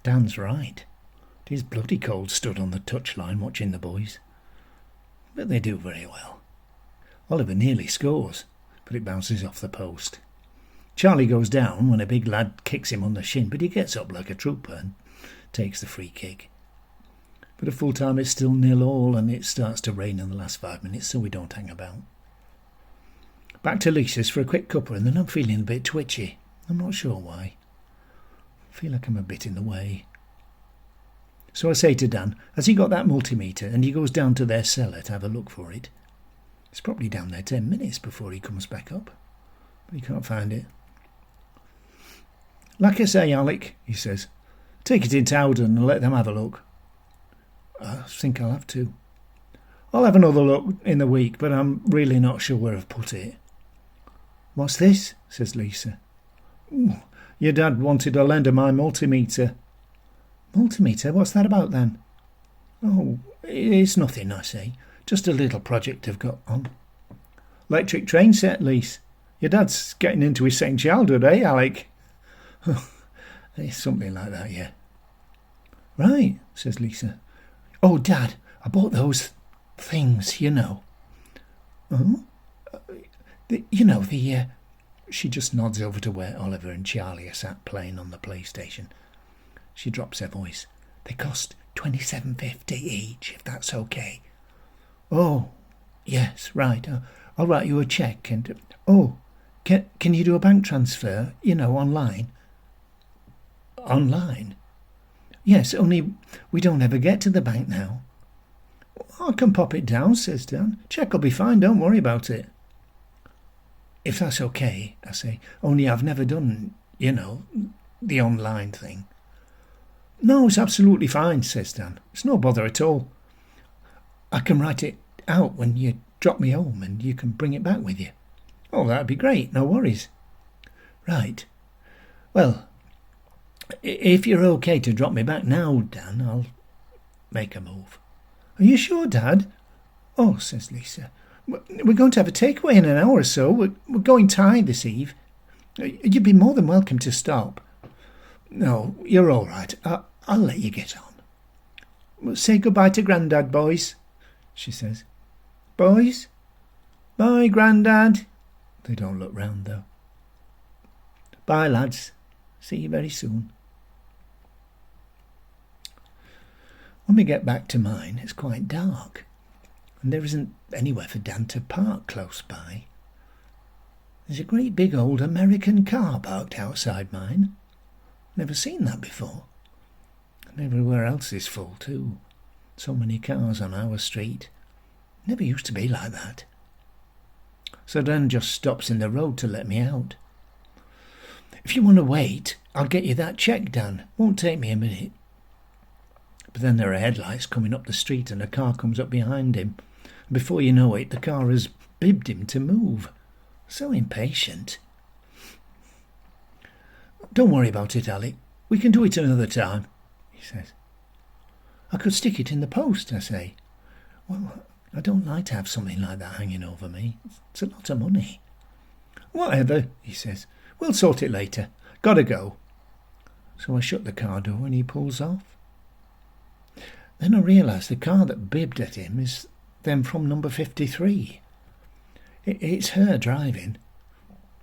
Dan's right. It is bloody cold stood on the touchline watching the boys. But they do very well. Oliver nearly scores, but it bounces off the post. Charlie goes down when a big lad kicks him on the shin, but he gets up like a trooper and takes the free kick. But at full time it's still 0-0 and it starts to rain in the last 5 minutes, so we don't hang about. Back to Lisa's for a quick cuppa, and then I'm feeling a bit twitchy. I'm not sure why. I feel like I'm a bit in the way. So I say to Dan, has he got that multimeter? And he goes down to their cellar to have a look for it. It's probably down there 10 minutes before he comes back up, but he can't find it. Like I say, Alec, he says, take it into Howden and let them have a look. I think I'll have to. I'll have another look in the week, but I'm really not sure where I've put it. What's this? Says Lisa. Your dad wanted a lend of my multimeter. Multimeter? What's that about then? Oh, it's nothing, I say. Just a little project I've got on. Electric train set, Lise. Your dad's getting into his second childhood, eh, Alec? It's something like that, yeah. Right, says Lisa. Oh, Dad, I bought those things, you know. Oh? She just nods over to where Oliver and Charlie are sat playing on the PlayStation. She drops her voice. They cost $27.50 each, if that's okay. Oh, yes, right. I'll write you a cheque and... Oh, can you do a bank transfer, online? Online? Yes, only we don't ever get to the bank now. I can pop it down, says Dan. Cheque will be fine, don't worry about it. If that's okay, I say, only I've never done, the online thing. No, it's absolutely fine, says Dan. It's no bother at all. I can write it out when you drop me home and you can bring it back with you. Oh, that'd be great, no worries. Right. Well, if you're okay to drop me back now, Dan, I'll make a move. Are you sure, Dad? Oh, says Lisa. We're going to have a takeaway in an hour or so. We're going Thai this eve. You'd be more than welcome to stop. No, you're all right. I'll let you get on. Well, say goodbye to Grandad, boys, she says. Boys? Bye, Grandad. They don't look round, though. Bye, lads. See you very soon. When we get back to mine, it's quite dark, and there isn't anywhere for Dan to park close by. There's a great big old American car parked outside mine. Never seen that before. And everywhere else is full too. So many cars on our street. Never used to be like that. So Dan just stops in the road to let me out. If you want to wait, I'll get you that cheque, Dan. Won't take me a minute. But then there are headlights coming up the street and a car comes up behind him. And before you know it, the car has bibbed him to move. So impatient. Don't worry about it, Alec. We can do it another time, he says. I could stick it in the post, I say. Well, I don't like to have something like that hanging over me. It's a lot of money. Whatever, he says. We'll sort it later. Gotta go. So I shut the car door and he pulls off. Then I realise the car that bibbed at him is then from number 53. It's her driving.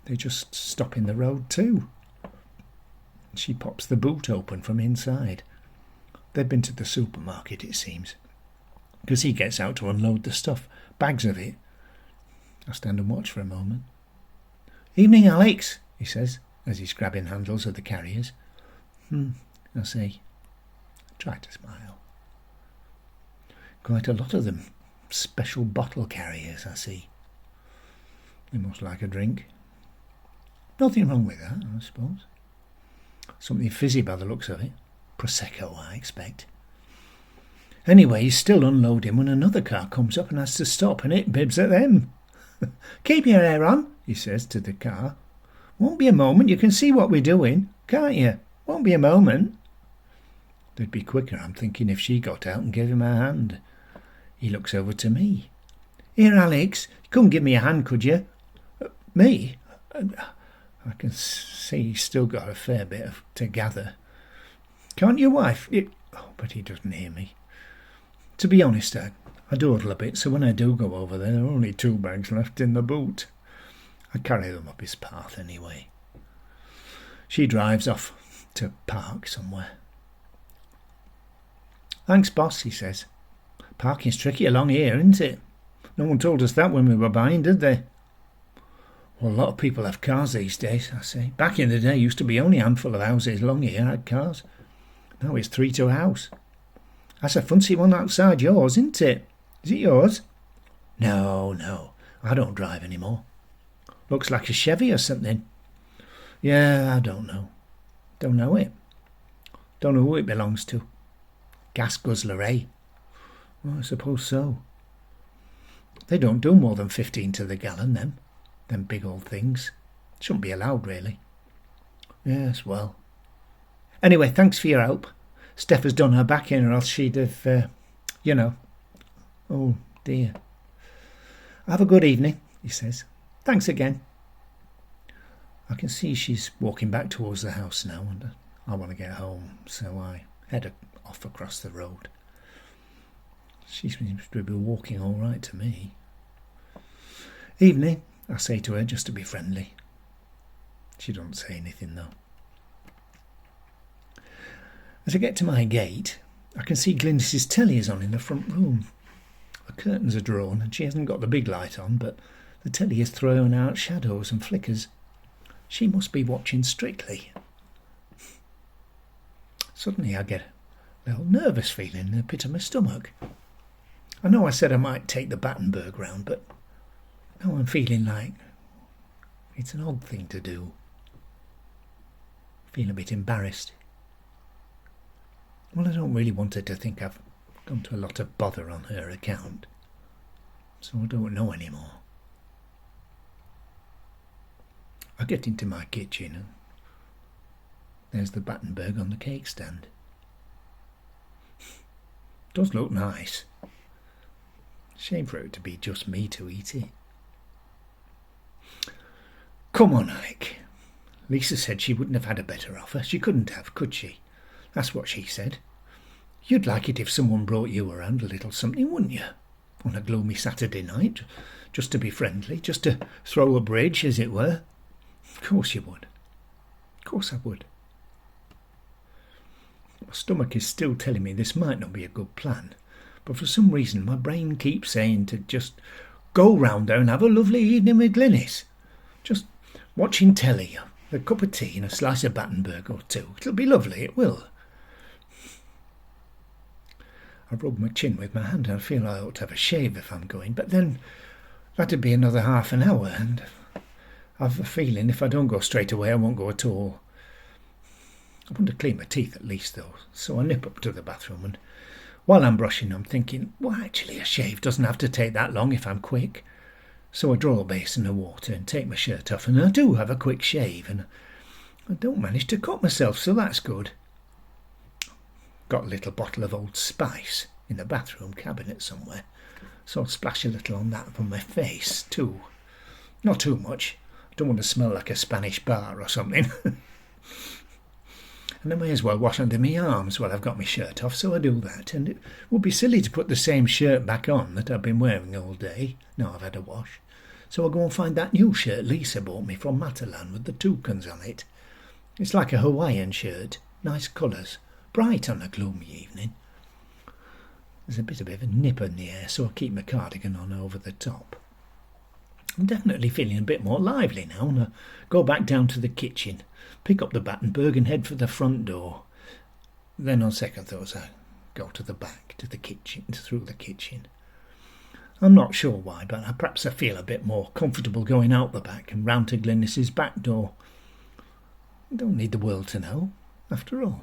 They just stop in the road too. She pops the boot open from inside. They've been to the supermarket, it seems, because he gets out to unload the stuff, bags of it. I stand and watch for a moment. Evening, Alex, he says, as he's grabbing handles of the carriers. I say. Try to smile. Quite a lot of them. Special bottle carriers, I see. They must like a drink. Nothing wrong with that, I suppose. Something fizzy by the looks of it. Prosecco, I expect. Anyway, he's still unloading when another car comes up and has to stop, and it bibs at them. Keep your hair on, he says to the car. Won't be a moment, you can see what we're doing, can't you? Won't be a moment. They'd be quicker, I'm thinking, if she got out and gave him her hand. He looks over to me. Here, Alex, you couldn't give me a hand, could you? Me? I can see he's still got a fair bit to gather. Can't your wife? Oh, but he doesn't hear me. To be honest, I dawdle a bit, so when I do go over there are only 2 bags left in the boot. I carry them up his path anyway. She drives off to park somewhere. Thanks, boss, he says. Parking's tricky along here, isn't it? No one told us that when we were buying, did they? Well, a lot of people have cars these days, I say. Back in the day, used to be only a handful of houses along here had cars. Now it's 3 to a house. That's a fancy one outside yours, isn't it? Is it yours? No, I don't drive anymore. Looks like a Chevy or something. Yeah, I don't know. Don't know it. Don't know who it belongs to. Gas guzzler, eh? Well, I suppose so. They don't do more than 15 to the gallon, them big old things. Shouldn't be allowed, really. Yes, well. Anyway, thanks for your help. Steph has done her back in, or else she'd have, Oh, dear. Have a good evening, he says. Thanks again. I can see she's walking back towards the house now, and I want to get home, so I head off across the road. She seems to be walking all right to me. Evening, I say to her just to be friendly. She doesn't say anything, though. As I get to my gate, I can see Glynis's telly is on in the front room. The curtains are drawn and she hasn't got the big light on, but the telly is throwing out shadows and flickers. She must be watching Strictly. Suddenly I get a little nervous feeling in the pit of my stomach. I know I said I might take the Battenberg round, but now I'm feeling like it's an odd thing to do. I feel a bit embarrassed. Well, I don't really want her to think I've gone to a lot of bother on her account, so I don't know anymore. I get into my kitchen and there's the Battenberg on the cake stand. Does look nice. Shame for it to be just me to eat it. Come on, Alec. Lisa said she wouldn't have had a better offer. She couldn't have, could she? That's what she said. You'd like it if someone brought you around a little something, wouldn't you? On a gloomy Saturday night, just to be friendly, just to throw a bridge, as it were. Of course you would. Of course I would. My stomach is still telling me this might not be a good plan, but for some reason my brain keeps saying to just go round there and have a lovely evening with Glynis. Just watching telly, a cup of tea and a slice of Battenberg or 2. It'll be lovely, it will. I rub my chin with my hand and I feel I ought to have a shave if I'm going, but then that'd be another half an hour, and I've a feeling if I don't go straight away I won't go at all. I want to clean my teeth at least, though, so I nip up to the bathroom, and while I'm brushing I'm thinking, well, actually a shave doesn't have to take that long if I'm quick. So I draw a basin of water and take my shirt off, and I do have a quick shave, and I don't manage to cut myself, so that's good. Got a little bottle of Old Spice in the bathroom cabinet somewhere, so I'll splash a little on that on my face too. Not too much. I don't want to smell like a Spanish bar or something. And I may as well wash under my arms while I've got my shirt off, so I do that, and it would be silly to put the same shirt back on that I've been wearing all day, now I've had a wash. So I'll go and find that new shirt Lisa bought me from Matalan with the toucans on it. It's like a Hawaiian shirt, nice colours, bright on a gloomy evening. There's a bit of a nip in the air, so I'll keep my cardigan on over the top. I'm definitely feeling a bit more lively now, and I go back down to the kitchen, pick up the Battenberg and head for the front door. Then on second thoughts I go to the back, to the kitchen, through the kitchen. I'm not sure why, but perhaps I feel a bit more comfortable going out the back and round to Glynis's back door. I don't need the world to know, after all.